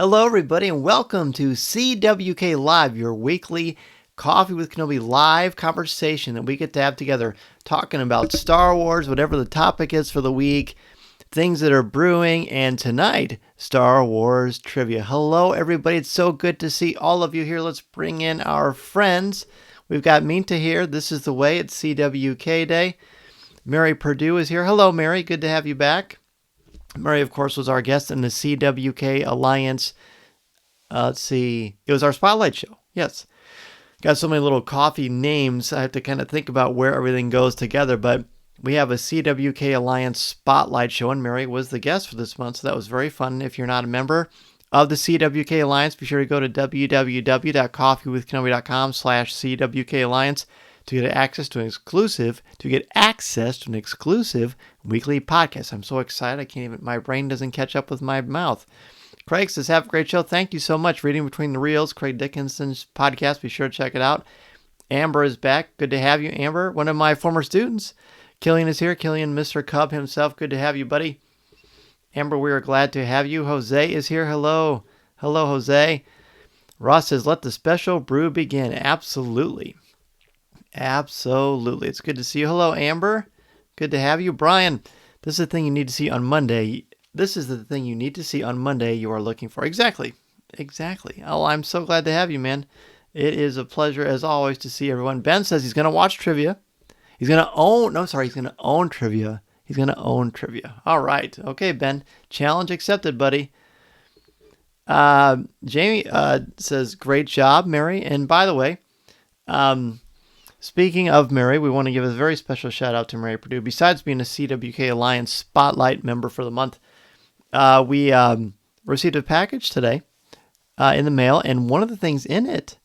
Hello, everybody, and welcome to CWK Live, your weekly Coffee with Kenobi live conversation that we get to have together, talking about Star Wars, whatever the topic is for the week, things that are brewing, and tonight, Star Wars trivia. Hello, everybody. It's so good to see all of you here. Let's bring in our friends. We've got Minta here. This is the way. It's CWK Day. Mary Purdue is here. Hello, Mary. Good to have you back. Murray, of course, was our guest in the CWK Alliance. Let's see. It was our spotlight show. Yes. Got so many little coffee names. I have to kind of think about where everything goes together. But we have a CWK Alliance spotlight show, and Mary was the guest for this month. So that was very fun. If you're not a member of the CWK Alliance, be sure to go to www.coffeewithkenobi.com/CWK Alliance to get access to an exclusive weekly podcast. I'm so excited. I can't even, my brain doesn't catch up with my mouth. Craig says, have a great show. Thank you so much. Reading Between the Reels, Craig Dickinson's podcast. Be sure to check it out. Amber is back. Good to have you, Amber. One of my former students. Killian is here. Killian, Mr. Cub himself. Good to have you, buddy. Amber, we are glad to have you. Jose is here. Hello. Hello, Jose. Ross says, let the special brew begin. Absolutely. Absolutely. It's good to see you. Hello, Amber. Good to have you. Brian, this is the thing you need to see on Monday. This is the thing you need to see on Monday you are looking for. Exactly. Exactly. Oh, I'm so glad to have you, man. It is a pleasure, as always, to see everyone. Ben says he's going to watch trivia. He's going to own trivia. He's going to own trivia. All right. Okay, Ben. Challenge accepted, buddy. Jamie says, great job, Mary. And by the way, speaking of Mary, we want to give a very special shout out to Mary Purdue. Besides being a CWK Alliance Spotlight member for the month, we received a package today in the mail, and one of the things in it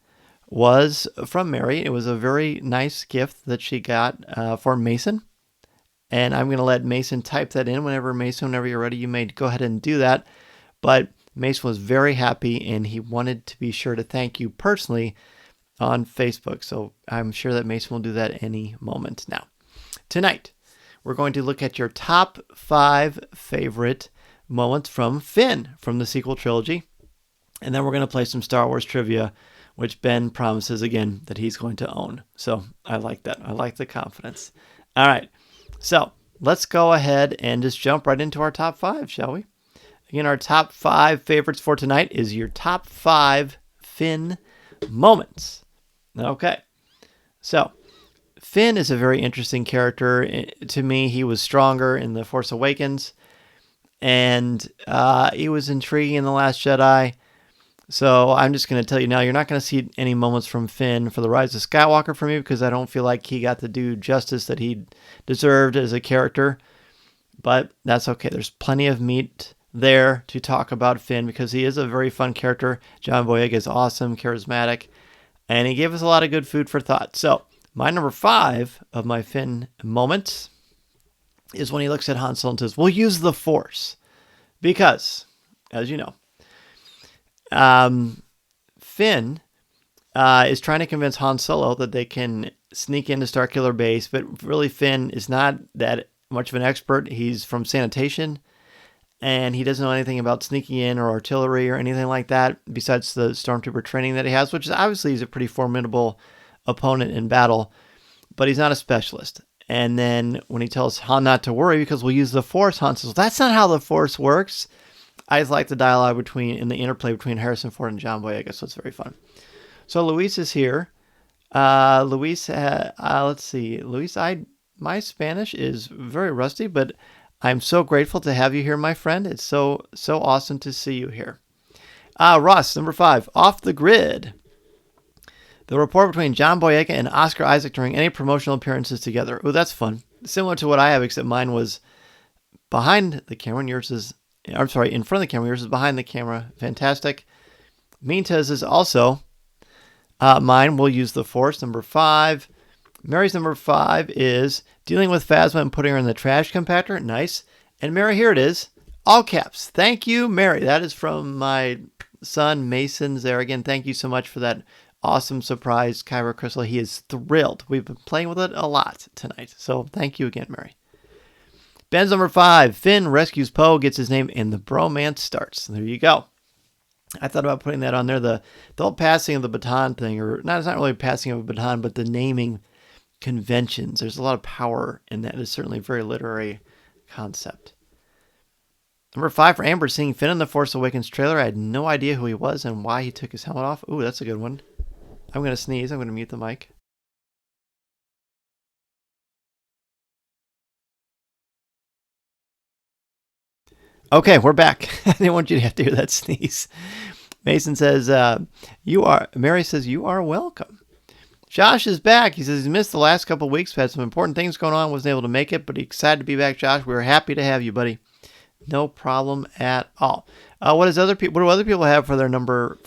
was from Mary. It was a very nice gift that she got for Mason, and I'm going to let Mason type that in. Whenever you're ready, you may go ahead and do that. But Mason was very happy, and he wanted to be sure to thank you personally on Facebook. So I'm sure that Mason will do that any moment now. Tonight, we're going to look at your top 5 favorite moments from Finn from the sequel trilogy. And then we're going to play some Star Wars trivia, which Ben promises again that he's going to own. So I like that. I like the confidence. All right. So let's go ahead and just jump right into our top 5, shall we? Again, our top 5 favorites for tonight is your top 5 Finn moments. Okay, so Finn is a very interesting character. To me, he was stronger in The Force Awakens, and he was intriguing in The Last Jedi. So I'm just going to tell you now, you're not going to see any moments from Finn for The Rise of Skywalker for me, because I don't feel like he got to do justice that he deserved as a character. But that's okay. There's plenty of meat there to talk about Finn, because he is a very fun character. John Boyega is awesome, charismatic, and he gave us a lot of good food for thought. So my number 5 of my Finn moments is when he looks at Han Solo and says, we'll use the Force. Because, as you know, Finn is trying to convince Han Solo that they can sneak into Starkiller Base, but really Finn is not that much of an expert. He's from sanitation, and he doesn't know anything about sneaking in or artillery or anything like that, besides the stormtrooper training that he has, which is obviously he's a pretty formidable opponent in battle, but he's not a specialist. And then when he tells Han not to worry because we'll use the Force, Han says, that's not how the Force works. I just like the dialogue and the interplay between Harrison Ford and John Boyega, so it's very fun. So Luis is here. Luis, let's see. Luis, my Spanish is very rusty, but I'm so grateful to have you here, my friend. It's so awesome to see you here. Ross, number 5, Off the Grid. The rapport between John Boyega and Oscar Isaac during any promotional appearances together. Oh, that's fun. Similar to what I have, except mine was behind the camera and yours is, in front of the camera. Yours is behind the camera. Fantastic. Minta's is also mine. We'll use the Force. Number 5. Mary's number 5 is dealing with Phasma and putting her in the trash compactor. Nice. And Mary, here it is. All caps. Thank you, Mary. That is from my son, Mason's there. Again, thank you so much for that awesome surprise Kyber crystal. He is thrilled. We've been playing with it a lot tonight. So thank you again, Mary. Ben's number 5. Finn rescues Poe, gets his name, and the bromance starts. There you go. I thought about putting that on there. The whole passing of the baton thing, or not, it's not really passing of a baton, but the naming conventions. There's a lot of power in that. It's certainly a very literary concept. Number 5 for Amber, seeing Finn in the Force Awakens trailer. I had no idea who he was and why he took his helmet off. Ooh, that's a good one. I'm going to sneeze. I'm going to mute the mic. Okay, we're back. I didn't want you to have to hear that sneeze. Mason says, Mary says, you are welcome. Josh is back. He says he missed the last couple of weeks. Had some important things going on. Wasn't able to make it, but he's excited to be back, Josh. We're happy to have you, buddy. No problem at all. What do other people have for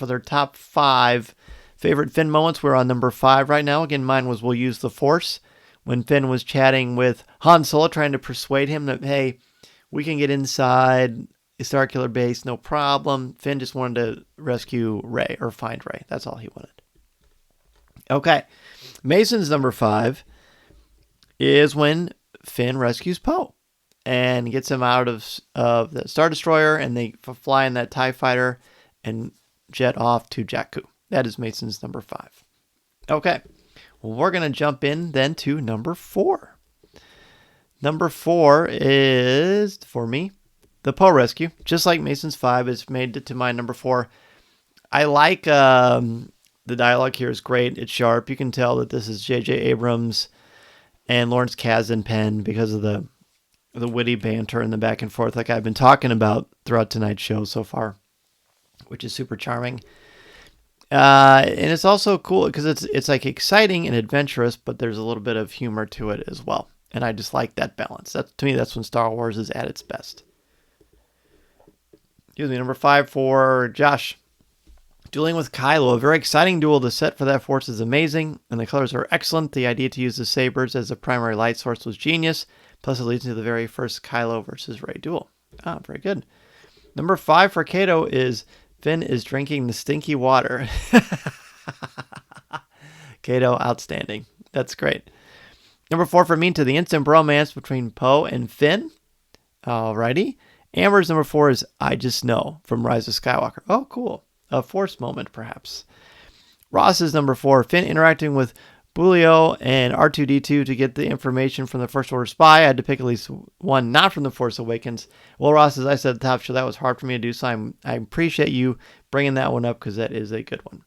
their top 5 favorite Finn moments? We're on number 5 right now. Again, mine was we'll use the Force. When Finn was chatting with Han Solo, trying to persuade him that, hey, we can get inside Starkiller Base, no problem. Finn just wanted to rescue Rey, or find Rey. That's all he wanted. Okay. Mason's number 5 is when Finn rescues Poe and gets him out of the Star Destroyer, and they fly in that TIE fighter and jet off to Jakku. That is Mason's number 5. Okay. Well, we're going to jump in then to number 4. Number 4 is, for me, the Poe rescue. Just like Mason's 5, it's made it to my number 4. I like the dialogue here is great. It's sharp. You can tell that this is J.J. Abrams and Lawrence Kasdan pen because of the witty banter and the back and forth like I've been talking about throughout tonight's show so far, which is super charming. And it's also cool because it's like exciting and adventurous, but there's a little bit of humor to it as well. And I just like that balance. To me, that's when Star Wars is at its best. Excuse me, number 5 for Josh. Dueling with Kylo. A very exciting duel. The set for that Force is amazing, and the colors are excellent. The idea to use the sabers as a primary light source was genius. Plus, it leads to the very first Kylo versus Rey duel. Very good. Number 5 for Kato is Finn is drinking the stinky water. Kato, outstanding. That's great. Number 4 for me, to the instant bromance between Poe and Finn. Alrighty. Amber's number 4 is I Just Know from Rise of Skywalker. Oh, cool. A Force moment, perhaps. Ross's number 4, Finn interacting with Bulio and R2-D2 to get the information from the First Order spy. I had to pick at least one not from The Force Awakens. Well, Ross, as I said at the top show, that was hard for me to do, so I appreciate you bringing that one up because that is a good one.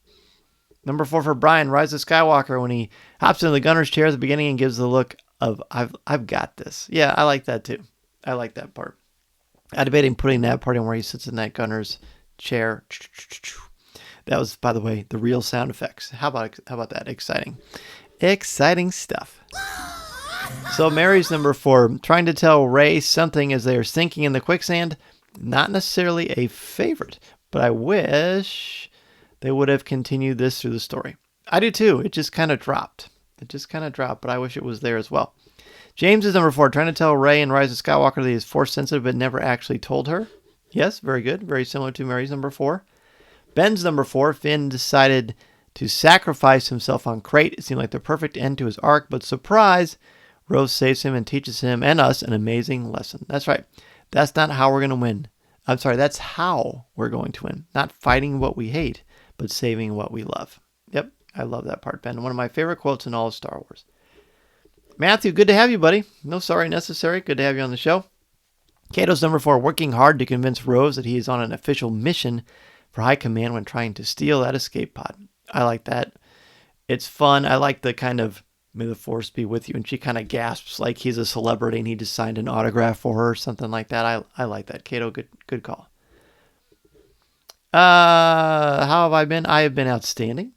Number 4 for Brian, Rise of Skywalker, when he hops into the gunner's chair at the beginning and gives the look of, I've got this. Yeah, I like that too. I like that part. I debated putting that part in where he sits in that gunner's chair. That was, by the way, the real sound effects. How about that? Exciting stuff. So Mary's number 4, trying to tell Rey something as they are sinking in the quicksand. Not necessarily a favorite, but I wish they would have continued this through the story. I do too. It just kind of dropped. But I wish it was there as well. James is number 4, trying to tell Rey in Rise of Skywalker that he is Force sensitive but never actually told her. Yes, very good. Very similar to Mary's number 4. Ben's number 4, Finn decided to sacrifice himself on Crate. It seemed like the perfect end to his arc, but surprise, Rose saves him and teaches him and us an amazing lesson. That's right. That's not how we're going to win. I'm sorry, that's how we're going to win. Not fighting what we hate, but saving what we love. Yep, I love that part, Ben. One of my favorite quotes in all of Star Wars. Matthew, good to have you, buddy. No sorry necessary. Good to have you on the show. Kato's number 4, working hard to convince Rose that he is on an official mission for High Command when trying to steal that escape pod. I like that. It's fun. I like the kind of, may the Force be with you, and she kind of gasps like he's a celebrity and he just signed an autograph for her or something like that. I like that. Kato, good call. How have I been? I have been outstanding.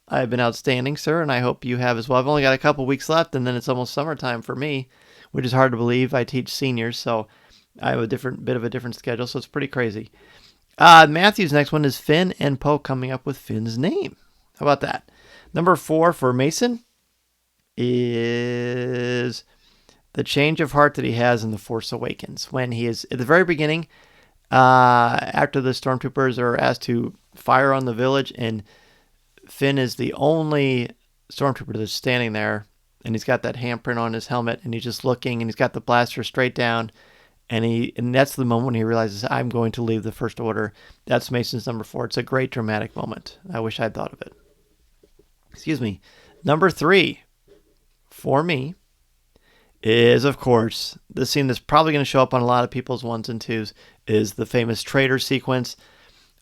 I have been outstanding, sir, and I hope you have as well. I've only got a couple weeks left, and then it's almost summertime for me, which is hard to believe. I teach seniors, so I have a bit of a different schedule, so it's pretty crazy. Matthew's next one is Finn and Poe coming up with Finn's name. How about that? Number 4 for Mason is the change of heart that he has in The Force Awakens. When he is at the very beginning, after the stormtroopers are asked to fire on the village, and Finn is the only stormtrooper that's standing there, and he's got that handprint on his helmet, and he's just looking, and he's got the blaster straight down, And that's the moment when he realizes, I'm going to leave the First Order. That's Mason's number 4. It's a great dramatic moment. I wish I'd thought of it. Excuse me. Number 3 for me is, of course, the scene that's probably going to show up on a lot of people's 1s and 2s is the famous traitor sequence.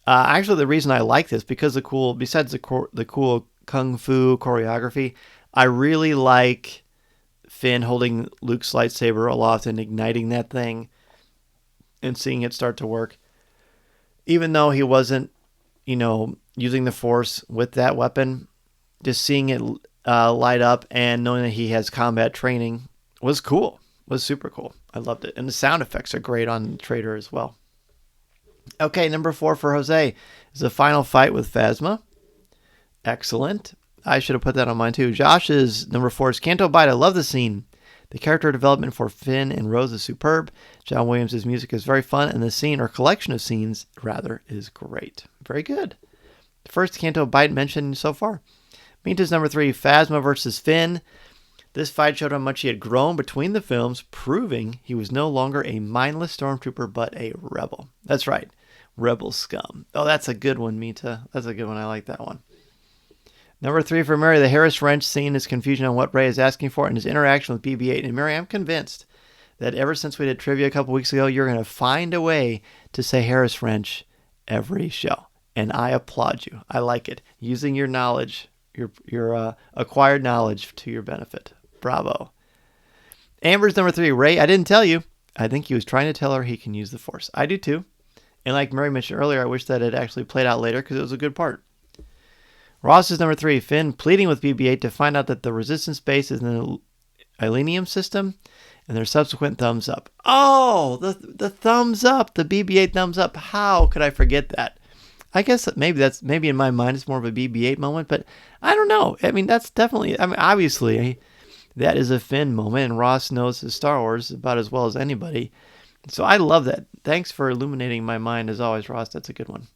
Actually, the reason I like this, because besides the cool kung fu choreography, I really like Finn holding Luke's lightsaber aloft and igniting that thing and seeing it start to work. Even though he wasn't, using the Force with that weapon, just seeing it light up and knowing that he has combat training was cool. Was super cool. I loved it. And the sound effects are great on Traitor as well. Okay, number 4 for Jose is the final fight with Phasma. Excellent. I should have put that on mine too. Josh's number 4 is Canto Bight. I love the scene. The character development for Finn and Rose is superb. John Williams' music is very fun, and the scene, or collection of scenes, rather, is great. Very good. First Canto Bight mentioned so far. Minta's number 3, Phasma versus Finn. This fight showed how much he had grown between the films, proving he was no longer a mindless stormtrooper, but a rebel. That's right. Rebel scum. Oh, that's a good one, Minta. That's a good one. I like that one. Number 3 for Mary, the Harris wrench scene is confusion on what Rey is asking for and his interaction with BB-8. And Mary, I'm convinced that ever since we did trivia a couple weeks ago, you're going to find a way to say Harris wrench every show. And I applaud you. I like it. Using your knowledge, your acquired knowledge to your benefit. Bravo. Amber's number 3, Rey, I didn't tell you. I think he was trying to tell her he can use the Force. I do too. And like Mary mentioned earlier, I wish that it actually played out later because it was a good part. Ross is number 3, Finn pleading with BB-8 to find out that the resistance base is in the Ilenium system, and their subsequent thumbs up. Oh, the thumbs up, the BB-8 thumbs up. How could I forget that? I guess maybe in my mind it's more of a BB-8 moment, but I don't know. I mean, that's definitely, obviously that is a Finn moment, and Ross knows his Star Wars about as well as anybody. So I love that. Thanks for illuminating my mind as always, Ross. That's a good one.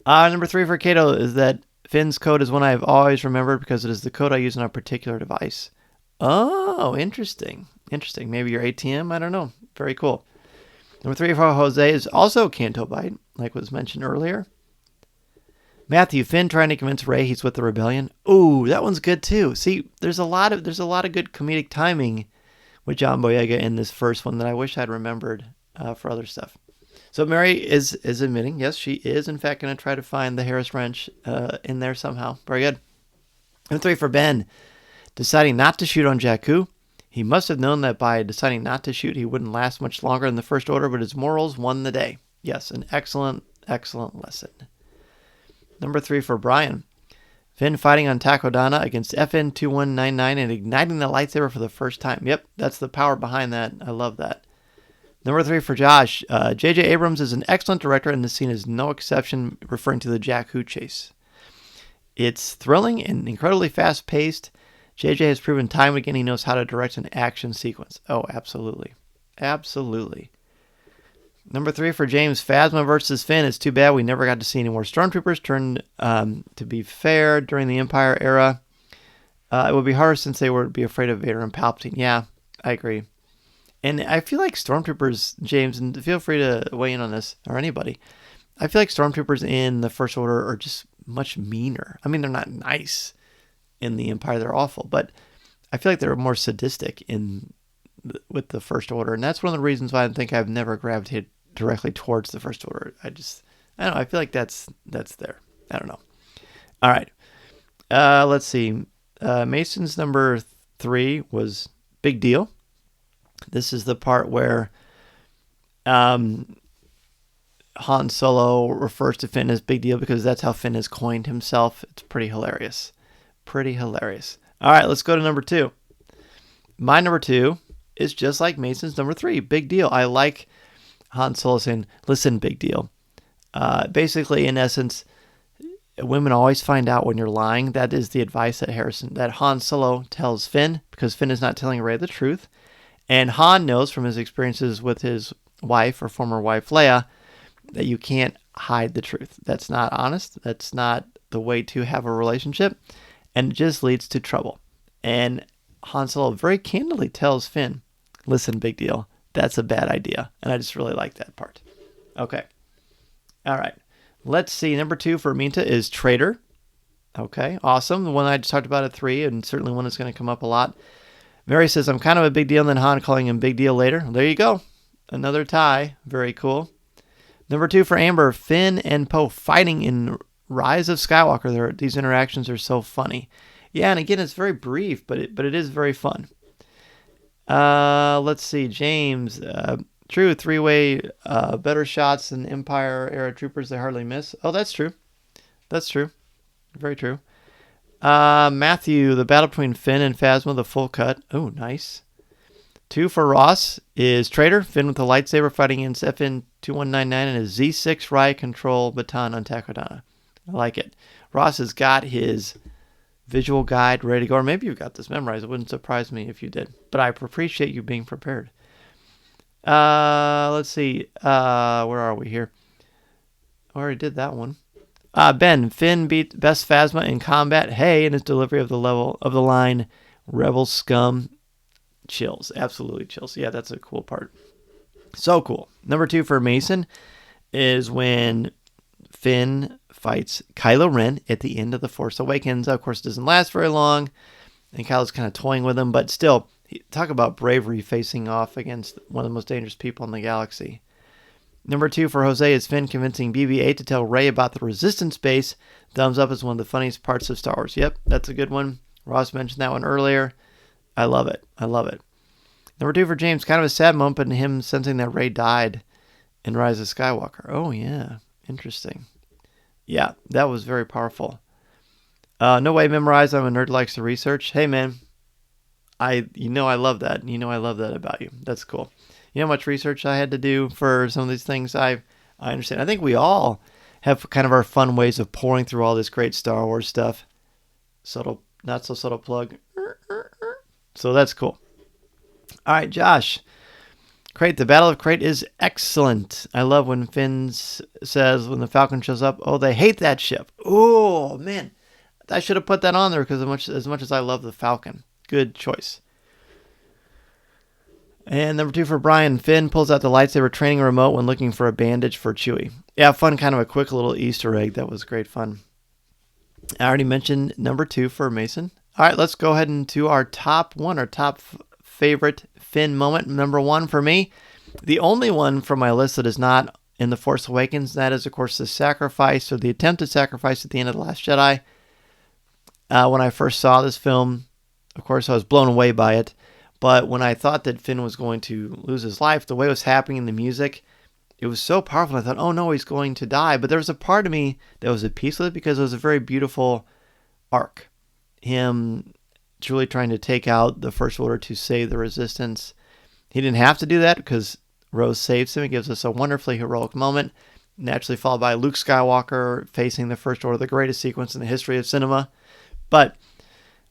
Number 3 for Kato is that Finn's code is one I've always remembered because it is the code I use on a particular device. Oh, interesting. Interesting. Maybe your ATM? I don't know. Very cool. Number 3 for Jose is also Canto Bight, like was mentioned earlier. Matthew, Finn trying to convince Rey he's with the rebellion. Ooh, that one's good too. See, there's a lot of good comedic timing with John Boyega in this first one that I wish I'd remembered for other stuff. So Mary is admitting, yes, she is in fact going to try to find the Harris wrench in there somehow. Very good. Number 3 for Ben, deciding not to shoot on Jakku. He must have known that by deciding not to shoot, he wouldn't last much longer in the First Order, but his morals won the day. Yes, an excellent, excellent lesson. Number 3 for Brian, Finn fighting on Takodana against FN2199 and igniting the lightsaber for the first time. Yep, that's the power behind that. I love that. Number 3 for Josh, J.J. Abrams is an excellent director, and this scene is no exception, referring to the Jakku chase. It's thrilling and incredibly fast-paced. J.J. has proven time and again he knows how to direct an action sequence. Oh, absolutely. Absolutely. Number 3 for James, Phasma versus Finn. It's too bad we never got to see any more Stormtroopers. Turned to be fair during the Empire era. It would be harder since they would be afraid of Vader and Palpatine. Yeah, I agree. And I feel like Stormtroopers, James, and feel free to weigh in on this, or anybody. I feel like Stormtroopers in the First Order are just much meaner. I mean, they're not nice in the Empire. They're awful. But I feel like they're more sadistic with the First Order. And that's one of the reasons why I think I've never gravitated directly towards the First Order. I don't know. I feel like that's there. I don't know. All right. Let's see. Mason's number 3 was Big Deal. This is the part where Han Solo refers to Finn as Big Deal because that's how Finn has coined himself. It's pretty hilarious. Pretty hilarious. All right, let's go to number 2. My number 2 is just like Mason's number 3, Big Deal. I like Han Solo saying, listen, Big Deal. Basically, in essence, women always find out when you're lying. That is the advice that Han Solo tells Finn, because Finn is not telling Rey the truth. And Han knows from his experiences with his wife or former wife Leia that you can't hide the truth. That's not honest. That's not the way to have a relationship. And it just leads to trouble. And Han Solo very candidly tells Finn, listen, Big Deal, that's a bad idea. And I just really like that part. Okay. All right. Let's see. Number 2 for Minta is Traitor. Okay, awesome. The one I just talked about at 3, and certainly one that's going to come up a lot. Mary says, I'm kind of a big deal, and then Han calling him big deal later. There you go. Another tie. Very cool. Number 2 for Amber, Finn and Poe fighting in Rise of Skywalker. These interactions are so funny. Yeah, and again, it's very brief, but it is very fun. Let's see. James, true, 3-way, better shots than Empire-era troopers. They hardly miss. Oh, that's true. That's true. Very true. Matthew, the battle between Finn and Phasma, the full cut. Oh, nice. 2 for Ross is Traitor. Finn with the lightsaber fighting against FN2199 and his Z6 riot control baton on Takodana. I like it. Ross has got his visual guide ready to go. Or maybe you've got this memorized. It wouldn't surprise me if you did. But I appreciate you being prepared. Let's see. Where are we here? I already did that one. Ben, Finn beat best Phasma in combat. Hey, in his delivery of the line, Rebel scum. Chills. Absolutely chills. Yeah, that's a cool part. So cool. Number 2 for Mason is when Finn fights Kylo Ren at the end of The Force Awakens. Of course, it doesn't last very long, and Kylo's kind of toying with him, but still, talk about bravery facing off against one of the most dangerous people in the galaxy. Number 2 for Jose is Finn convincing BB-8 to tell Rey about the Resistance base. Thumbs up is one of the funniest parts of Star Wars. Yep, that's a good one. Ross mentioned that one earlier. I love it. I love it. Number 2 for James, kind of a sad moment in him sensing that Rey died in Rise of Skywalker. Oh, yeah. Interesting. Yeah, that was very powerful. No way memorize. I'm a nerd likes to research. Hey, man. I love that. I love that about you. That's cool. You know how much research I had to do for some of these things? I understand. I think we all have kind of our fun ways of pouring through all this great Star Wars stuff. Subtle, not so subtle plug. So that's cool. All right, Josh. Crate, the Battle of Crate is excellent. I love when Finn says when the Falcon shows up, oh, they hate that ship. Oh, man. I should have put that on there because as much as I love the Falcon. Good choice. And number 2 for Brian, Finn pulls out the lightsaber training remote when looking for a bandage for Chewie. Yeah, fun, kind of a quick little Easter egg. That was great fun. I already mentioned number 2 for Mason. All right, let's go ahead into our top favorite Finn moment. Number 1 for me, the only one from my list that is not in The Force Awakens. That is, of course, the sacrifice or the attempted sacrifice at the end of The Last Jedi. When I first saw this film, of course, I was blown away by it. But when I thought that Finn was going to lose his life, the way it was happening in the music, it was so powerful. I thought, oh no, he's going to die. But there was a part of me that was at peace with it because it was a very beautiful arc. Him truly trying to take out the First Order to save the Resistance. He didn't have to do that because Rose saves him. It gives us a wonderfully heroic moment. Naturally followed by Luke Skywalker facing the First Order, the greatest sequence in the history of cinema. But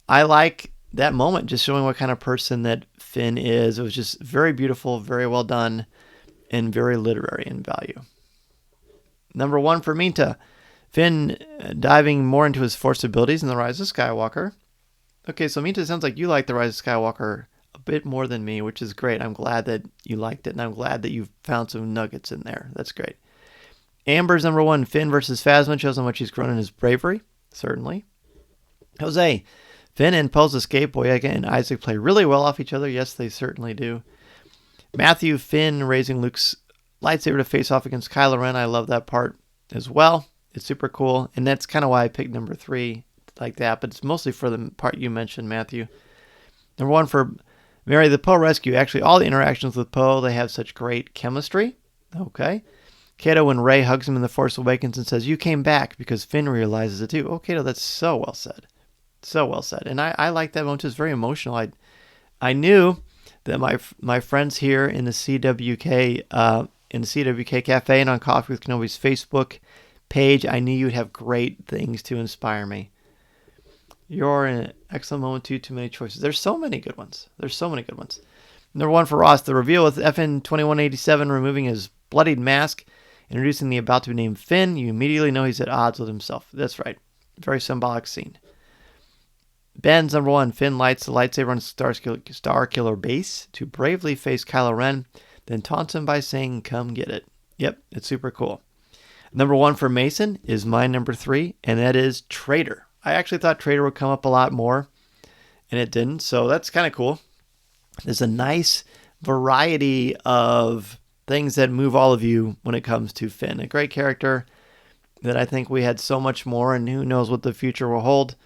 I like that moment, just showing what kind of person that Finn is. It was just very beautiful, very well done, and very literary in value. Number 1 for Minta, Finn diving more into his Force abilities in The Rise of Skywalker. Okay, so Minta, sounds like you like The Rise of Skywalker a bit more than me, which is great. I'm glad that you liked it, and I'm glad that you found some nuggets in there. That's great. Amber's number 1, Finn versus Phasma, shows how much he's grown in his bravery. Certainly. Jose, Finn and Poe's escape, Boyega and Isaac play really well off each other. Yes, they certainly do. Matthew, Finn raising Luke's lightsaber to face off against Kylo Ren. I love that part as well. It's super cool. And that's kind of why I picked number 3 like that. But it's mostly for the part you mentioned, Matthew. Number 1 for Mary, the Poe rescue. Actually, all the interactions with Poe, they have such great chemistry. Okay. Kato, when Rey hugs him in The Force Awakens and says, you came back, because Finn realizes it too. Oh, Kato, that's so well said. So well said. And I like that moment. It's very emotional. I knew that my friends here in the CWK Cafe and on Coffee with Kenobi's Facebook page, I knew you'd have great things to inspire me. You're an excellent moment too. Too many choices. There's so many good ones. Number 1 for Ross, the reveal with FN 2187 removing his bloodied mask, introducing the about to be named Finn. You immediately know he's at odds with himself. That's right. Very symbolic scene. Ben's number 1, Finn lights the lightsaber on Starkiller base to bravely face Kylo Ren. then taunts him by saying, "Come get it." Yep, it's super cool. Number 1 for Mason is my number 3, and that is Traitor. I actually thought Traitor would come up a lot more, and it didn't, so that's kind of cool. There's a nice variety of things that move all of you when it comes to Finn. A great character that I think we had so much more, and who knows what the future will hold.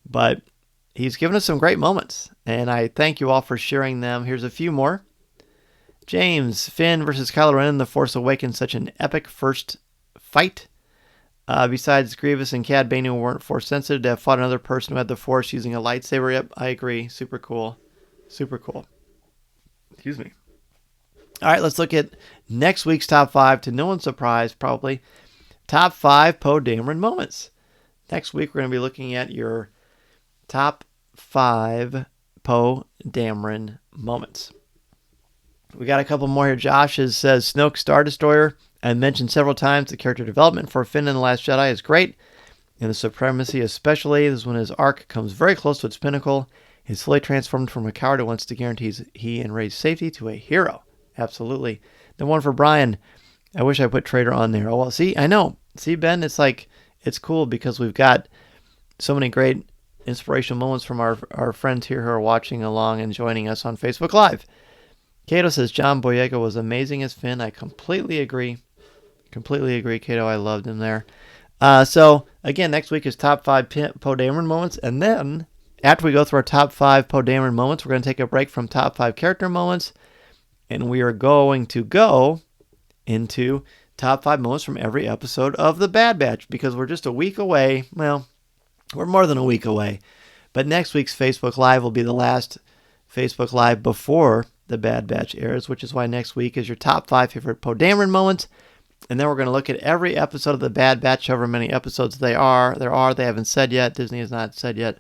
But he's given us some great moments, and I thank you all for sharing them. Here's a few more. James, Finn versus Kylo Ren in The Force Awakens, such an epic first fight. Besides Grievous and Cad Bane, who weren't Force sensitive, to have fought another person who had the Force using a lightsaber. Yep, I agree. Super cool. Super cool. Excuse me. All right, let's look at next week's top 5. To no one's surprise, probably. Top 5 Poe Dameron moments. Next week, we're going to be looking at your top 5 Poe Dameron moments. We got a couple more here. Josh says Snoke Star Destroyer. I mentioned several times the character development for Finn in The Last Jedi is great. And the Supremacy especially. This is when his arc comes very close to its pinnacle. He's fully transformed from a coward who wants to guarantee he and Rey's safety to a hero. Absolutely. The one for Brian. I wish I put Traitor on there. Oh, well, see, I know. See, Ben, it's like, it's cool because we've got so many great inspirational moments from our friends here who are watching along and joining us on Facebook Live. Cato says John Boyega was amazing as Finn. I completely agree. Completely agree, Cato. I loved him there. So, again, next week is top 5 Poe Dameron moments. And then, after we go through our top 5 Poe Dameron moments, we're going to take a break from top 5 character moments. And we are going to go into top 5 moments from every episode of The Bad Batch, because we're just a week away. Well, we're more than a week away. But next week's Facebook Live will be the last Facebook Live before The Bad Batch airs, which is why next week is your top 5 favorite Poe Dameron moments. And then we're going to look at every episode of The Bad Batch, however many episodes they haven't said yet. Disney has not said yet.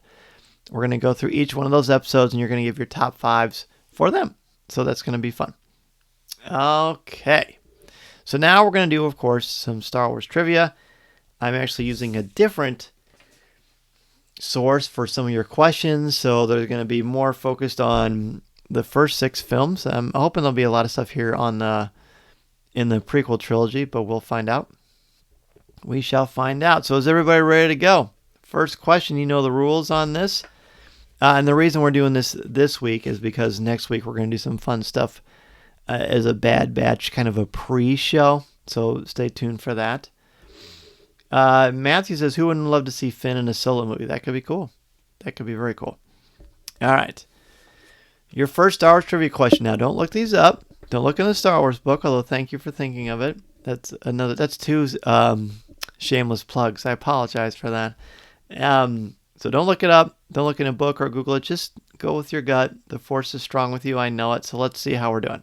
We're going to go through each one of those episodes, and you're going to give your top 5s for them. So that's going to be fun. Okay. So now we're going to do, of course, some Star Wars trivia. I'm actually using a different source for some of your questions. So they're going to be more focused on the first 6 films. I'm hoping there'll be a lot of stuff here in the prequel trilogy, but we'll find out. We shall find out. So is everybody ready to go? First question, you know the rules on this. And the reason we're doing this week is because next week we're going to do some fun stuff as a Bad Batch kind of a pre-show. So stay tuned for that. Matthew says, who wouldn't love to see Finn in a solo movie? That could be cool. That could be very cool. All right. Your first Star Wars trivia question. Now, don't look these up. Don't look in the Star Wars book, although thank you for thinking of it. That's 2 shameless plugs. I apologize for that. So don't look it up. Don't look in a book or Google it. Just go with your gut. The Force is strong with you. I know it. So let's see how we're doing.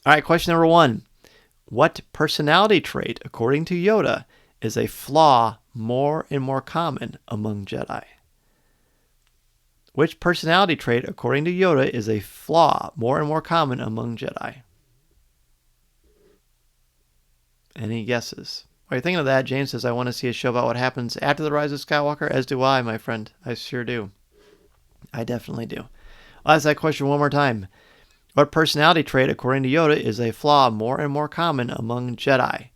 All right, question number 1. What personality trait, according to Yoda, is a flaw more and more common among Jedi? Which personality trait, according to Yoda, is a flaw more and more common among Jedi? Any guesses? While you're thinking of that, James says, I want to see a show about what happens after the Rise of Skywalker, as do I, my friend. I sure do. I definitely do. I'll ask that question one more time. What personality trait, according to Yoda, is a flaw more and more common among Jedi?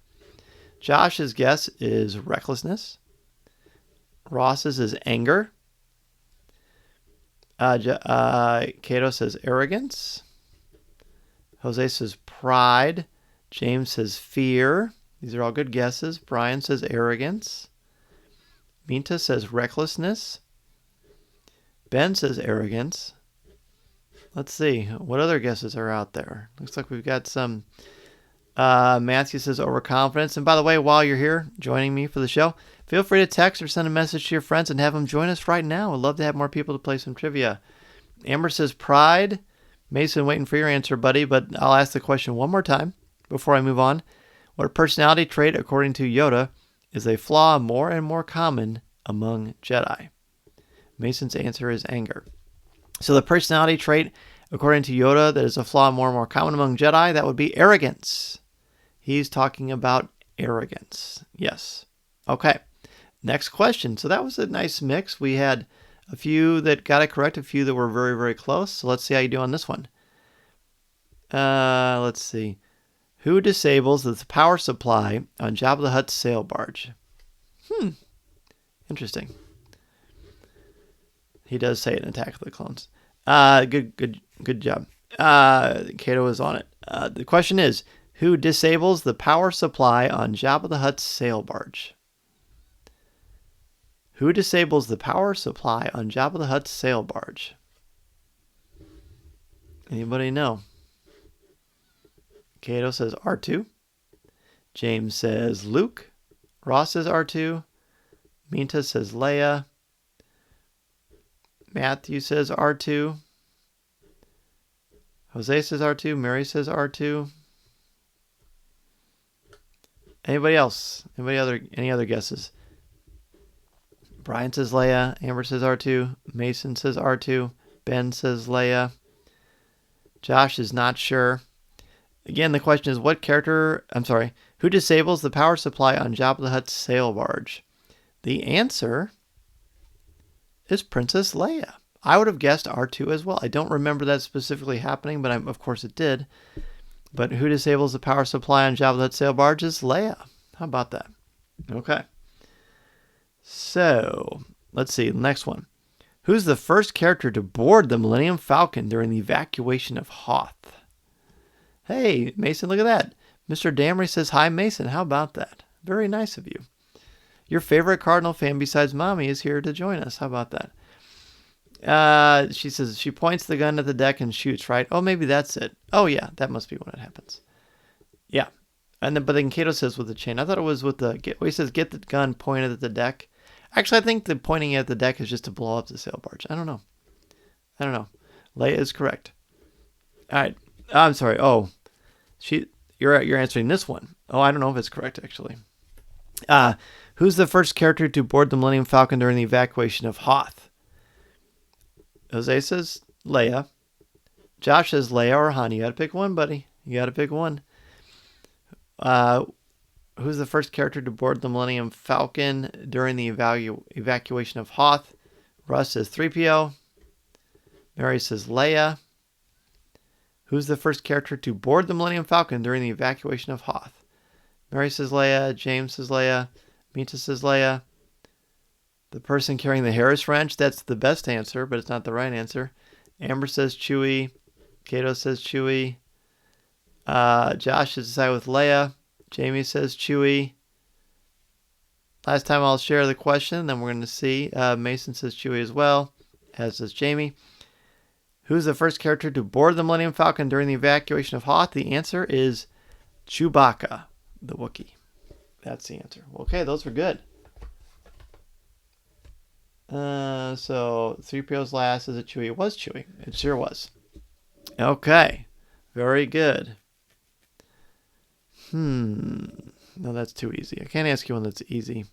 Josh's guess is recklessness. Ross's is anger. Cato says arrogance. Jose says pride. James says fear. These are all good guesses. Brian says arrogance. Minta says recklessness. Ben says arrogance. Let's see. What other guesses are out there? Looks like we've got some. Matthew says overconfidence. And by the way, while you're here joining me for the show, feel free to text or send a message to your friends and have them join us right now. I'd love to have more people to play some trivia. Amber says pride. Mason, waiting for your answer, buddy, but I'll ask the question one more time before I move on. What personality trait, according to Yoda, is a flaw more and more common among Jedi? Mason's answer is anger. So the personality trait, according to Yoda, that is a flaw more and more common among Jedi, that would be arrogance. He's talking about arrogance. Yes. Okay. Next question. So that was a nice mix. We had a few that got it correct, a few that were very, very close. So let's see how you do on this one. Let's see. Who disables the power supply on Jabba the Hutt's sail barge? Interesting. He does say it in Attack of the Clones. Good job. Kato is on it. The question is, who disables the power supply on Jabba the Hutt's sail barge? Who disables the power supply on Jabba the Hutt's sail barge? Anybody know? Kato says R2. James says Luke. Ross says R2. Minta says Leia. Matthew says R2. Jose says R2. Mary says R2. Anybody else? Any other guesses? Brian says Leia. Amber says R2. Mason says R2. Ben says Leia. Josh is not sure. Again, the question is who disables the power supply on Jabba the Hutt's sail barge? The answer is Princess Leia. I would have guessed R2 as well. I don't remember that specifically happening, but of course it did. But who disables the power supply on Jabba the Hutt's sail barge is Leia. How about that? Okay. So, let's see. Next one. Who's the first character to board the Millennium Falcon during the evacuation of Hoth? Hey, Mason, look at that. Mr. Damry says, hi, Mason. How about that? Very nice of you. Your favorite Cardinal fan besides Mommy is here to join us. How about that? She says, she points the gun at the deck and shoots, right? Oh, maybe that's it. Oh, yeah, that must be when it happens. Yeah. But then Kato says with the chain. I thought it was with he says, get the gun pointed at the deck. Actually, I think the pointing at the deck is just to blow up the sail barge. I don't know. Leia is correct. All right. I'm sorry. Oh, you're answering this one. Oh, I don't know if it's correct, actually. Who's the first character to board the Millennium Falcon during the evacuation of Hoth? Jose says Leia. Josh says Leia or Han. You got to pick one, buddy. You got to pick one. Who's the first character to board the Millennium Falcon during the evacuation of Hoth? Russ says 3PO. Mary says Leia. Who's the first character to board the Millennium Falcon during the evacuation of Hoth? Mary says Leia. James says Leia. Mita says Leia. The person carrying the Harris wrench, that's the best answer, but it's not the right answer. Amber says Chewie. Kato says Chewie. Josh has decided with Leia. Jamie says Chewie. Last time I'll share the question, then we're going to see. Mason says Chewie as well, as does Jamie. Who's the first character to board the Millennium Falcon during the evacuation of Hoth? The answer is Chewbacca, the Wookiee. That's the answer. Okay, those were good. So 3PO's last is a Chewie. It was Chewie. It sure was. Okay, very good. No, that's too easy. I can't ask you one that's easy.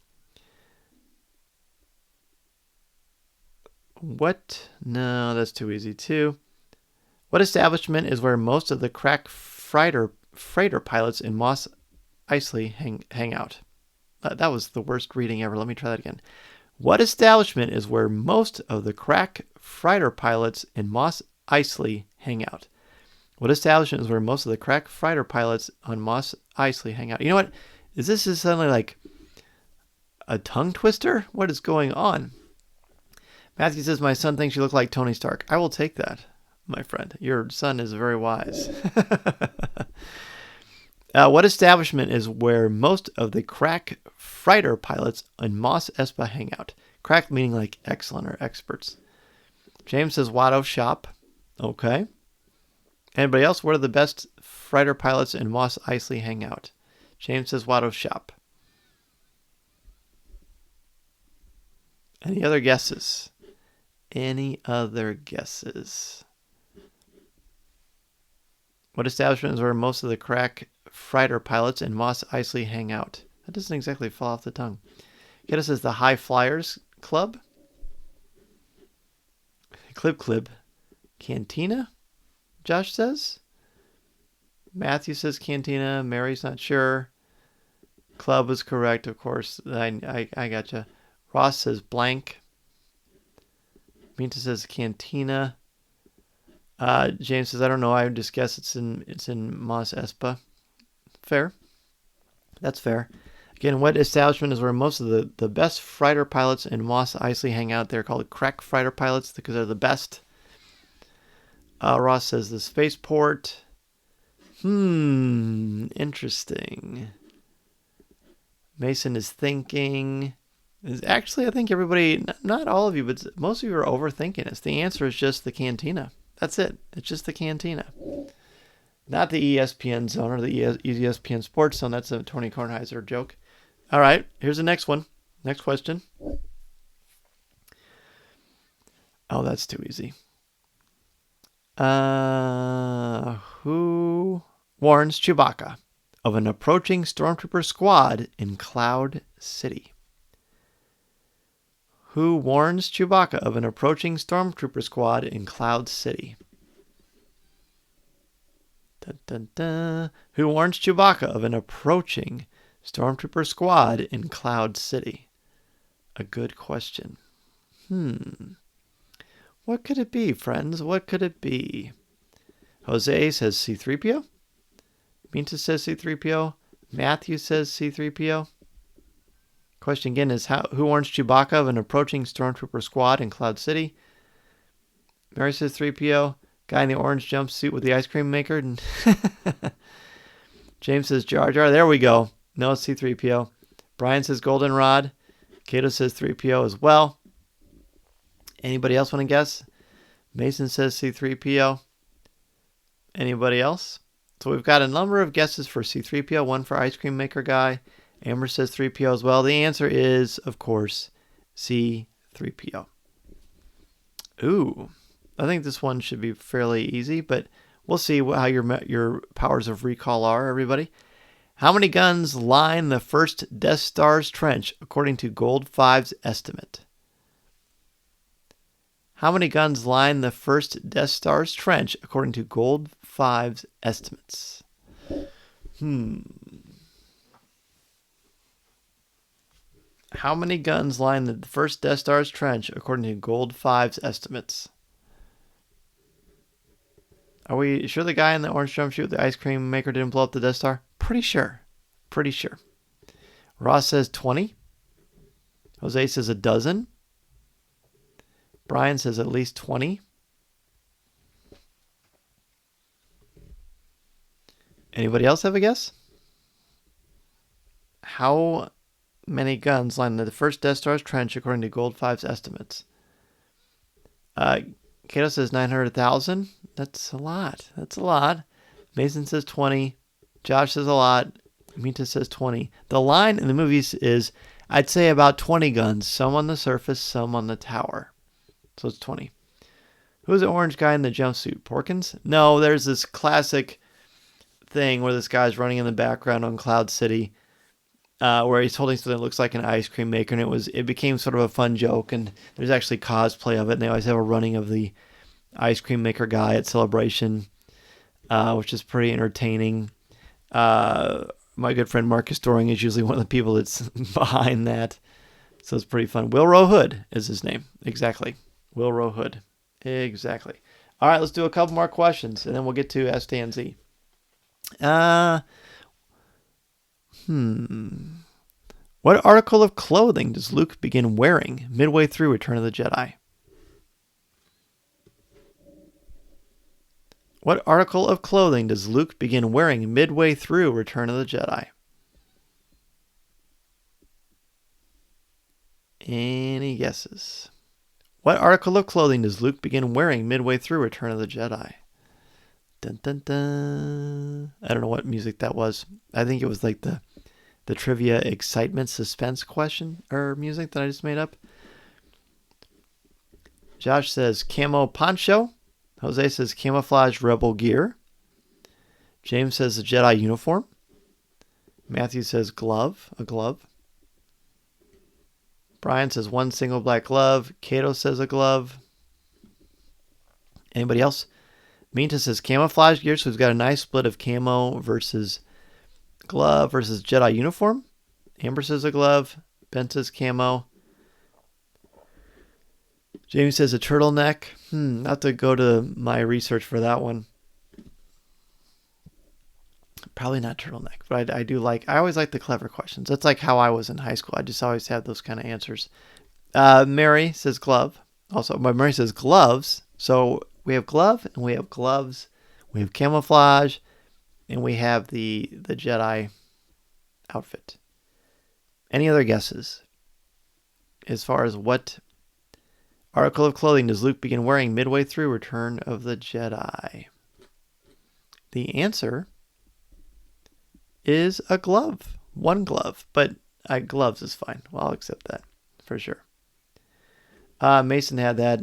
What? No, that's too easy too. What establishment is where most of the crack freighter pilots in Mos Eisley hang out? That was the worst reading ever. Let me try that again. What establishment is where most of the crack freighter pilots in Mos Eisley hang out? What establishment is where most of the crack fighter pilots on Mos Eisley hang out? You know what? This suddenly like a tongue twister? What is going on? Matthew says, my son thinks you look like Tony Stark. I will take that, my friend. Your son is very wise. What establishment is where most of the crack fighter pilots on Mos Espa hang out? Crack meaning like excellent or experts. James says Watto Shop. Okay. Anybody else? Where do the best fighter pilots in Mos Eisley hang out? James says Watto Shop. Any other guesses? What establishment is where most of the crack fighter pilots in Mos Eisley hang out? That doesn't exactly fall off the tongue. Kiddo says the High Flyers Club. Clib. Cantina? Josh says. Matthew says Cantina. Mary's not sure. Club was correct, of course. I gotcha. Ross says blank. Minta says Cantina. James says, I don't know. I would just guess it's in Mos Espa. Fair. That's fair. Again, what establishment is where most of the best freighter pilots in Mos Eisley hang out? They're called crack freighter pilots because they're the best. Ross says the spaceport. Interesting. Mason is thinking. Actually, I think everybody, not all of you, but most of you are overthinking this. The answer is just the cantina. That's it. It's just the cantina. Not the ESPN zone or the ESPN Sports Zone. That's a Tony Kornheiser joke. All right, here's the next one. Next question. Oh, that's too easy. Who warns Chewbacca of an approaching stormtrooper squad in Cloud City? Who warns Chewbacca of an approaching stormtrooper squad in Cloud City? Dun, dun, dun. Who warns Chewbacca of an approaching stormtrooper squad in Cloud City? A good question. What could it be, friends? What could it be? Jose says C-3PO. Minta says C-3PO. Matthew says C-3PO. Question again is who warns Chewbacca of an approaching stormtrooper squad in Cloud City? Mary says 3PO. Guy in the orange jumpsuit with the ice cream maker. James says Jar Jar. There we go. No, it's C-3PO. Brian says Goldenrod. Kato says 3PO as well. Anybody else want to guess? Mason says C-3PO. Anybody else? So we've got a number of guesses for C-3PO, one for ice cream maker guy. Amber says 3PO as well. The answer is, of course, C-3PO. Ooh, I think this one should be fairly easy, but we'll see how your powers of recall are, everybody. How many guns line the first Death Star's trench, according to Gold 5's estimate? How many guns line the first Death Star's trench, according to Gold 5's estimates? How many guns line the first Death Star's trench, according to Gold 5's estimates? Are we sure the guy in the orange jumpsuit with the ice cream maker didn't blow up the Death Star? Pretty sure. Pretty sure. Ross says 20. Jose says a dozen. Brian says at least 20. Anybody else have a guess? How many guns line the first Death Star's trench according to Gold 5's estimates? Kato says 900,000. That's a lot. That's a lot. Mason says 20. Josh says a lot. Minta says 20. The line in the movies is, I'd say about 20 guns. Some on the surface, some on the tower. So it's 20. Who's the orange guy in the jumpsuit? Porkins? No, there's this classic thing where this guy's running in the background on Cloud City, where he's holding something that looks like an ice cream maker, and it became sort of a fun joke, and there's actually cosplay of it, and they always have a running of the ice cream maker guy at Celebration, which is pretty entertaining. My good friend Marcus Doring is usually one of the people that's behind that, so it's pretty fun. Wilro Hood is his name. Exactly. Wilro Hood. Exactly. All right, let's do a couple more questions, and then we'll get to S, T, and Z. What article of clothing does Luke begin wearing midway through Return of the Jedi? What article of clothing does Luke begin wearing midway through Return of the Jedi? Any guesses? What article of clothing does Luke begin wearing midway through Return of the Jedi? Dun, dun, dun. I don't know what music that was. I think it was like the trivia excitement suspense question or music that I just made up. Josh says camo poncho. Jose says camouflage rebel gear. James says a Jedi uniform. Matthew says glove, a glove. Brian says one single black glove. Kato says a glove. Anybody else? Minta says camouflage gear, so we've got a nice split of camo versus glove versus Jedi uniform. Amber says a glove. Ben says camo. Jamie says a turtleneck. I have to go to my research for that one. Probably not turtleneck, but I always like the clever questions. That's like how I was in high school. I just always had those kind of answers. Mary says glove. Also, but Mary says gloves. So we have glove and we have gloves. We have camouflage and we have the Jedi outfit. Any other guesses as far as what article of clothing does Luke begin wearing midway through Return of the Jedi? The answer is a glove. One glove, but gloves is fine. Well, I'll accept that for sure. Mason had that.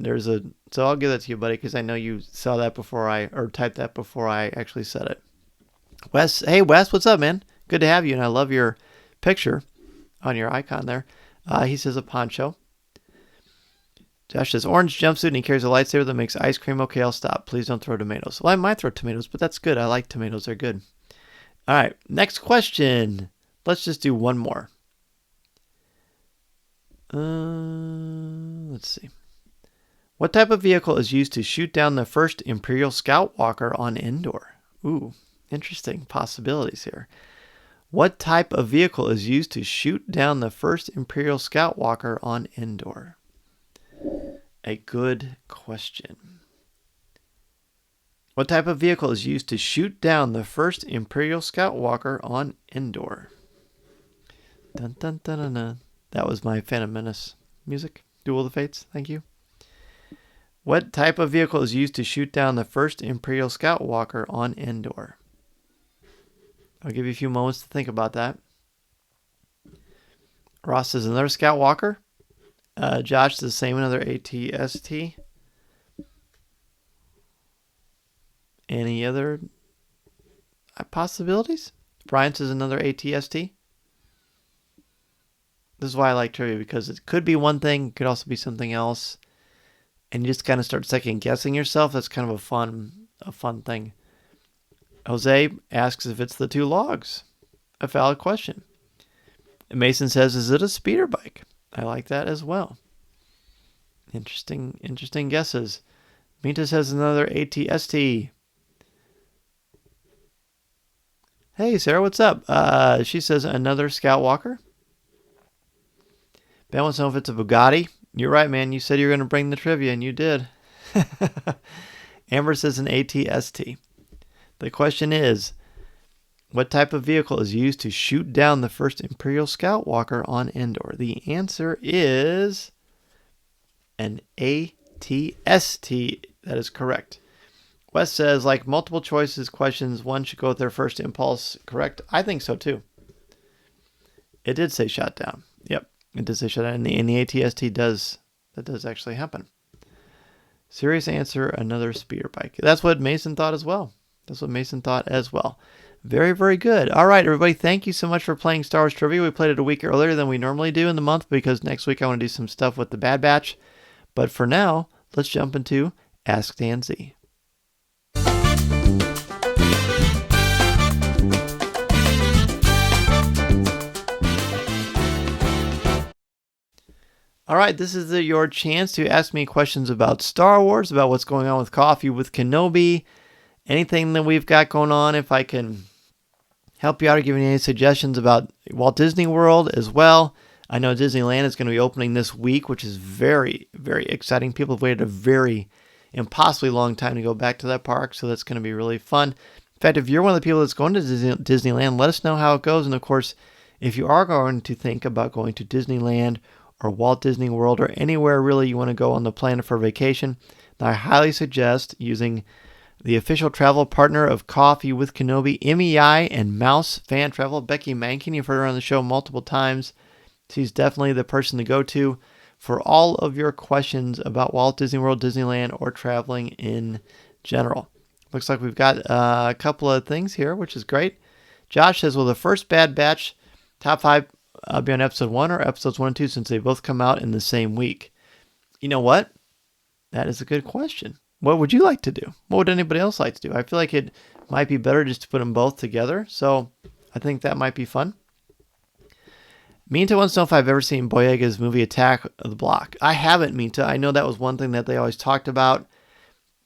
So I'll give that to you, buddy, because I know you saw that or typed that before I actually said it. Wes, hey Wes, what's up, man? Good to have you, and I love your picture on your icon there. He says a poncho. Josh says orange jumpsuit and he carries a lightsaber that makes ice cream. Okay, I'll stop. Please don't throw tomatoes. Well, I might throw tomatoes, but that's good. I like tomatoes. They're good. All right, next question. Let's just do one more. Let's see. What type of vehicle is used to shoot down the first Imperial Scout Walker on Endor? Ooh, interesting possibilities here. What type of vehicle is used to shoot down the first Imperial Scout Walker on Endor? A good question. What type of vehicle is used to shoot down the first Imperial Scout Walker on Endor? Dun dun dun dun dun. That was my Phantom Menace music. Duel of the Fates. Thank you. What type of vehicle is used to shoot down the first Imperial Scout Walker on Endor? I'll give you a few moments to think about that. Ross says another Scout Walker. Josh says the same, another ATST. Any other possibilities? Brian says another ATST. This is why I like trivia, because it could be one thing, could also be something else, and you just kind of start second guessing yourself. That's kind of a fun thing. Jose asks if it's the two logs. A valid question. And Mason says, is it a speeder bike? I like that as well. Interesting guesses. Minta says another ATST. Hey, Sarah, what's up? She says another Scout Walker. Ben wants to know if it's a Bugatti. You're right, man. You said you were going to bring the trivia, and you did. Amber says an ATST. The question is, what type of vehicle is used to shoot down the first Imperial Scout Walker on Endor? The answer is an ATST. That is correct. Wes says, like multiple choices questions, one should go with their first impulse. Correct? I think so, too. It did say shot down. Yep. It did say shut down, and the ATST does actually happen. Serious answer, another speeder bike. That's what Mason thought as well. Very, very good. All right, everybody, thank you so much for playing Star Wars Trivia. We played it a week earlier than we normally do in the month because next week I want to do some stuff with the Bad Batch. But for now, let's jump into Ask Dan Z. All right, this is your chance to ask me questions about Star Wars, about what's going on with Coffee with Kenobi, anything that we've got going on. If I can help you out or give you any suggestions about Walt Disney World as well. I know Disneyland is going to be opening this week, which is very, very exciting. People have waited a very impossibly long time to go back to that park, so that's going to be really fun. In fact, if you're one of the people that's going to Disneyland, let us know how it goes. And of course, if you are going to think about going to Disneyland or Walt Disney World or anywhere really you want to go on the planet for vacation, I highly suggest using the official travel partner of Coffee with Kenobi, MEI and Mouse Fan Travel, Becky Mankin. You've heard her on the show multiple times. She's definitely the person to go to for all of your questions about Walt Disney World, Disneyland, or traveling in general. Looks like we've got a couple of things here, which is great. Josh says, will the first Bad Batch top 5 be on episode 1 or episodes 1 and 2 since they both come out in the same week? You know what? That is a good question. What would you like to do? What would anybody else like to do? I feel like it might be better just to put them both together. So I think that might be fun. Minta wants to know if I've ever seen Boyega's movie Attack of the Block. I haven't, Minta. I know that was one thing that they always talked about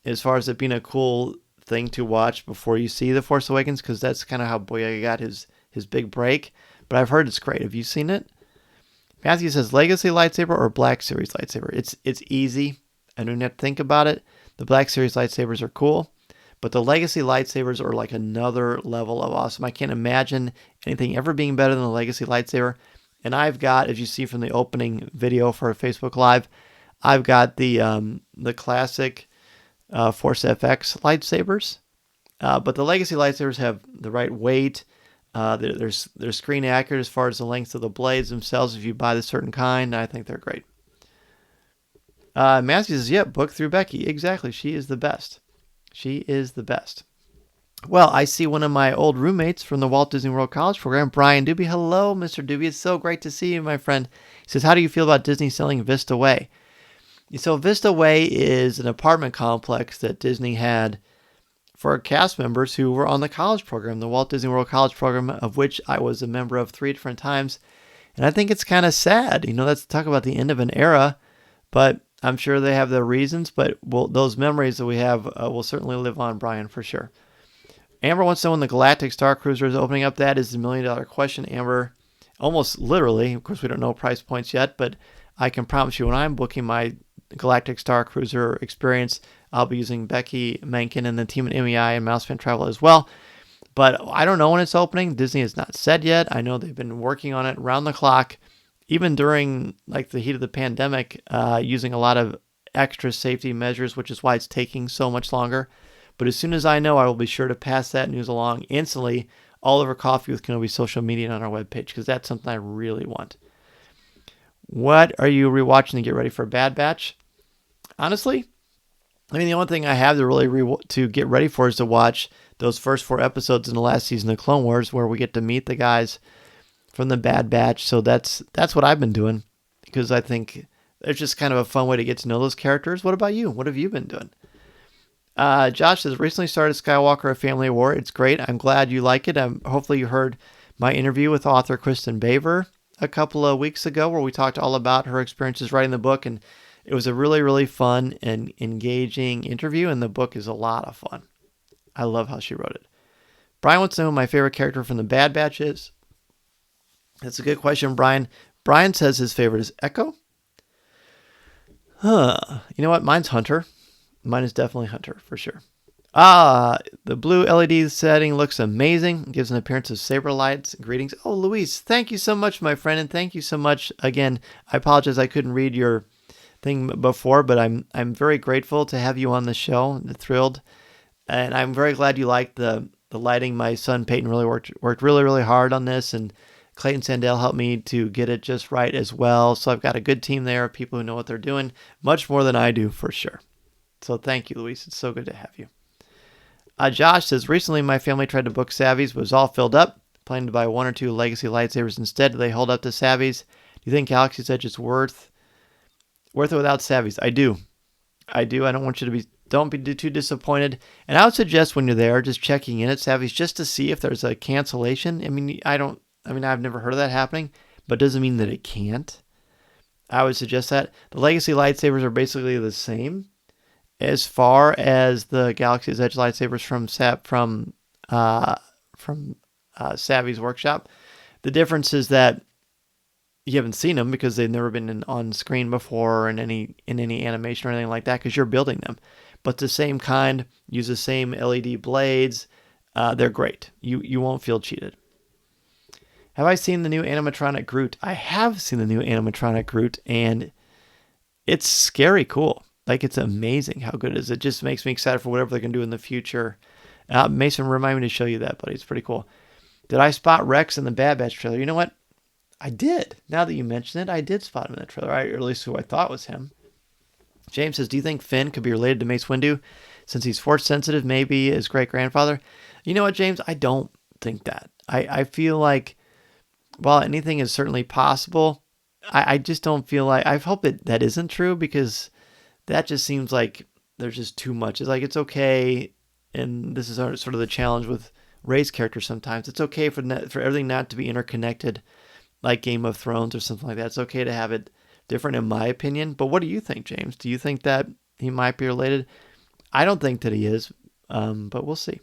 as far as it being a cool thing to watch before you see The Force Awakens, because that's kind of how Boyega got his big break. But I've heard it's great. Have you seen it? Matthew says Legacy lightsaber or Black Series lightsaber. It's easy. I don't have to think about it. The Black Series lightsabers are cool, but the Legacy lightsabers are like another level of awesome. I can't imagine anything ever being better than the Legacy lightsaber. And I've got, as you see from the opening video for Facebook Live, I've got the classic Force FX lightsabers. But the Legacy lightsabers have the right weight. They're screen accurate as far as the length of the blades themselves if you buy the certain kind. I think they're great. Matthew says, yep, book through Becky. Exactly. She is the best. She is the best. Well, I see one of my old roommates from the Walt Disney World College program, Brian Doobie. Hello, Mr. Doobie. It's so great to see you, my friend. He says, how do you feel about Disney selling Vista Way? So Vista Way is an apartment complex that Disney had for cast members who were on the college program, the Walt Disney World College program, of which I was a member of 3 different times. And I think it's kind of sad. That's talk about the end of an era, but I'm sure they have their reasons. But those memories that we have will certainly live on, Brian, for sure. Amber wants to know when the Galactic Star Cruiser is opening up. That is the $1 million question, Amber. Almost literally. Of course, we don't know price points yet, but I can promise you when I'm booking my Galactic Star Cruiser experience, I'll be using Becky Menken and the team at MEI and Mousefan Travel as well. But I don't know when it's opening. Disney has not said yet. I know they've been working on it around the clock, even during like the heat of the pandemic, using a lot of extra safety measures, which is why it's taking so much longer. But as soon as I know, I will be sure to pass that news along instantly all over Coffee with Kenobi social media and on our webpage, because that's something I really want. What are you rewatching to get ready for Bad Batch? Honestly, the only thing I have to really to get ready for is to watch those first 4 episodes in the last season of Clone Wars, where we get to meet the guys from the Bad Batch. So that's what I've been doing, because I think it's just kind of a fun way to get to know those characters. What about you? What have you been doing? Josh has recently started Skywalker: A Family of War. It's great. I'm glad you like it. Hopefully you heard my interview with author Kristen Baver a couple of weeks ago, where we talked all about her experiences writing the book, and it was a really, really fun and engaging interview, and the book is a lot of fun. I love how she wrote it. Brian wants to know who my favorite character from the Bad Batch is. That's a good question, Brian. Brian says his favorite is Echo. You know what? Mine's Hunter. Mine is definitely Hunter, for sure. The blue LED setting looks amazing. It gives an appearance of saber lights. Greetings. Oh, Luis, thank you so much, my friend, and thank you so much again. I apologize I couldn't read your thing before, but I'm very grateful to have you on the show. I'm thrilled, and I'm very glad you liked the lighting. My son Peyton really worked really, really hard on this, and Clayton Sandell helped me to get it just right as well. So I've got a good team there of people who know what they're doing, much more than I do, for sure. So thank you, Luis. It's so good to have you. Josh says, recently my family tried to book Savvy's, but it was all filled up. Planning to buy 1 or 2 Legacy lightsabers instead. Do they hold up to Savvy's? Do you think Galaxy's Edge is worth it without Savvy's? I do. I don't want you to don't be too disappointed. And I would suggest when you're there, just checking in at Savvy's just to see if there's a cancellation. I've never heard of that happening, but it doesn't mean that it can't. I would suggest that. The Legacy lightsabers are basically the same as far as the Galaxy's Edge lightsabers from Savvy's workshop. The difference is that you haven't seen them because they've never been on screen before or in any animation or anything like that, because you're building them. But the same kind, use the same LED blades. They're great. You won't feel cheated. Have I seen the new animatronic Groot? I have seen the new animatronic Groot, and it's scary cool. Like, it's amazing how good it is. It just makes me excited for whatever they're going to do in the future. Mason, remind me to show you that, buddy. It's pretty cool. Did I spot Rex in the Bad Batch trailer? You know what? I did. Now that you mention it, I did spot him in the trailer. Or at least who I thought was him. James says, do you think Finn could be related to Mace Windu? Since he's force sensitive, maybe his great-grandfather? You know what, James? I don't think that. I feel like, while anything is certainly possible, I just don't feel like... I hope that isn't true, because that just seems like there's just too much. It's like, it's okay, and this is sort of the challenge with Rey's character sometimes. It's okay for everything not to be interconnected like Game of Thrones or something like that. It's okay to have it different, in my opinion. But what do you think, James? Do you think that he might be related? I don't think that he is, but we'll see.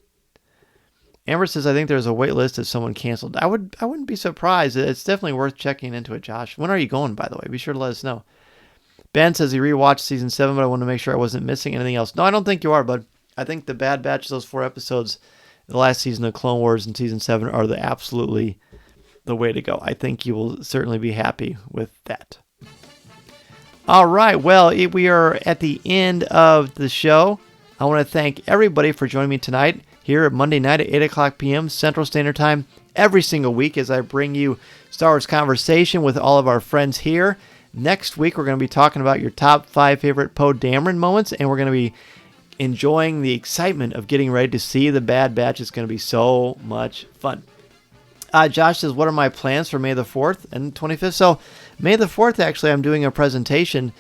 Amber says, I think there's a wait list if someone canceled. I wouldn't be surprised. It's definitely worth checking into it, Josh. When are you going, by the way? Be sure to let us know. Ben says he rewatched season 7, but I wanted to make sure I wasn't missing anything else. No, I don't think you are, bud. I think the Bad Batch, those 4 episodes, the last season of Clone Wars and season 7 are absolutely the way to go. I think you will certainly be happy with that. All right, well, we are at the end of the show. I want to thank everybody for joining me tonight here at Monday night at 8 o'clock p.m. Central Standard Time every single week as I bring you Star Wars conversation with all of our friends here. Next week, we're going to be talking about your top 5 favorite Poe Dameron moments, and we're going to be enjoying the excitement of getting ready to see the Bad Batch. It's going to be so much fun. Josh says, what are my plans for May the 4th and 25th? So May the 4th, actually, I'm doing a presentation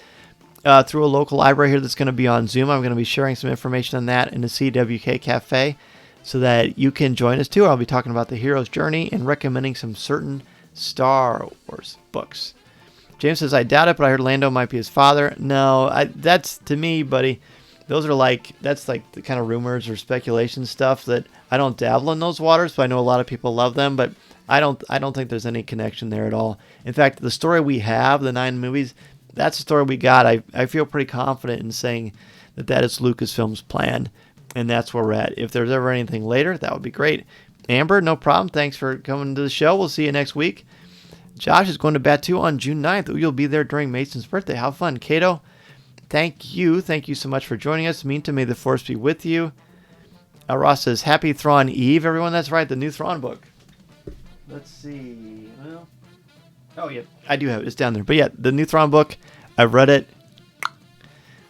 through a local library here that's going to be on Zoom. I'm going to be sharing some information on that in the CWK Cafe so that you can join us too. I'll be talking about the hero's journey and recommending some certain Star Wars books. James says, I doubt it, but I heard Lando might be his father. No, that's, to me, buddy, that's like the kind of rumors or speculation stuff that I don't dabble in those waters, but I know a lot of people love them, but I don't think there's any connection there at all. In fact, the story we have, the 9 movies, that's the story we got. I feel pretty confident in saying that is Lucasfilm's plan, and that's where we're at. If there's ever anything later, that would be great. Amber, no problem. Thanks for coming to the show. We'll see you next week. Josh is going to Batu on June 9th. You'll be there during Mason's birthday. How fun. Cato, thank you. Thank you so much for joining us. Minta, may the force be with you. Ross says, happy Thrawn Eve, everyone. That's right, the new Thrawn book. Let's see. Well, oh, yeah, I do have it. It's down there. But yeah, the new Thrawn book, I've read it.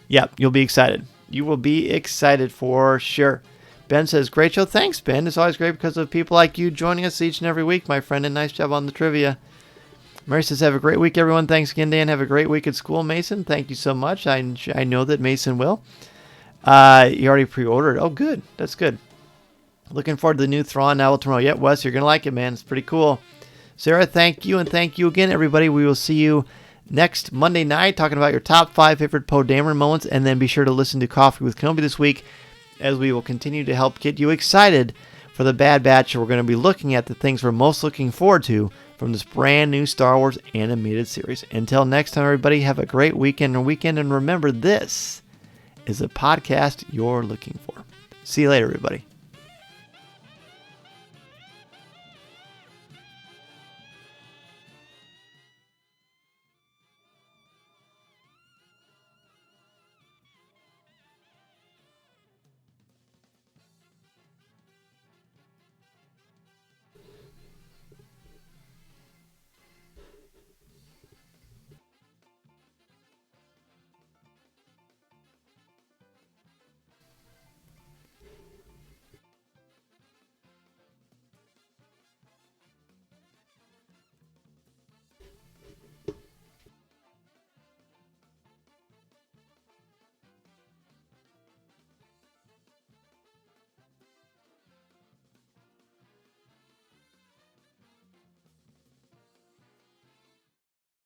Yeah, you'll be excited. You will be excited for sure. Ben says, great show. Thanks, Ben. It's always great because of people like you joining us each and every week, my friend, and nice job on the trivia. Mary says, have a great week, everyone. Thanks again, Dan. Have a great week at school, Mason. Thank you so much. I know that Mason will. You already pre-ordered. Oh, good. That's good. Looking forward to the new Thrawn novel tomorrow. Yeah, Wes, you're going to like it, man. It's pretty cool. Sarah, thank you, and thank you again, everybody. We will see you next Monday night talking about your top 5 favorite Poe Dameron moments, and then be sure to listen to Coffee with Kenobi this week as we will continue to help get you excited for the Bad Batch. We're going to be looking at the things we're most looking forward to from this brand new Star Wars animated series. Until next time, everybody, have a great weekend, and remember, this is a podcast you're looking for. See you later, everybody.